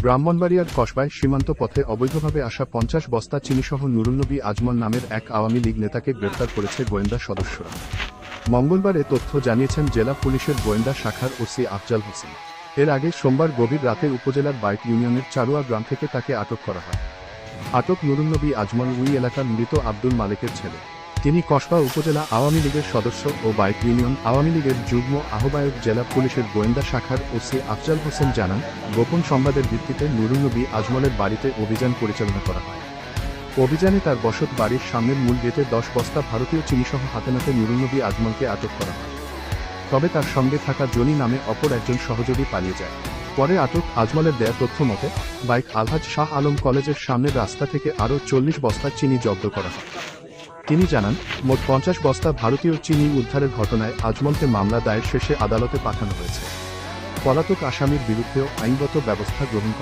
ব্রাহ্মণবাড়িয়ার কসবায় সীমান্ত পথে অবৈধভাবে আসা 50 বস্তা চিনিসহ নুরুন্নবী আজমল নামের এক আওয়ামী লীগ নেতাকে গ্রেপ্তার করেছে গোয়েন্দা সদস্যরা। মঙ্গলবার এ তথ্য জানিয়েছেন জেলা পুলিশের গোয়েন্দা শাখার ওসি আফজাল হোসেন। এর আগে সোমবার গভীর রাতে উপজেলার বাইট ইউনিয়নের চারুয়া গ্রাম থেকে তাকে আটক করা হয়। আটক নুরুন্নবী আজমল ওই এলাকার মৃত আব্দুল মালেকের ছেলে। তিনি কসবা উপজেলা আওয়ামী লীগের সদস্য ও বাইট ইউনিয়ন আওয়ামী লীগের যুগ্ম আহ্বায়ক। জেলা পুলিশের গোয়েন্দা শাখার ওসি আফজাল হোসেন জানান, গোপন সংবাদের ভিত্তিতে নুরুন্নবী আজমলের বাড়িতে অভিযান পরিচালনা করা হয়। অভিযানে তার বসত বাড়ির সামনের মূল গেটে 10 বস্তা ভারতীয় চিনিসহ হাতে নাতে নুরুন্নবী আজমলকে আটক করা হয়। তবে তার সঙ্গে থাকা জনি নামে অপর একজন সহযোগী পালিয়ে যায়। পরে আটক আজমলের দেয়া তথ্য মতে বাইক আলহাজ শাহ আলম কলেজের সামনের রাস্তা থেকে আরও 40 বস্তা চিনি জব্দ করা হয়। তিনি জানান, মোট 50 বস্তা ভারতীয় চিনি উদ্ধারের ঘটনায় আজমলকে মামলা দায়ের শেষে আদালতে পাঠানো হয়েছে। পলাতক আসামির বিরুদ্ধেও আইনগত ব্যবস্থা গ্রহণ করা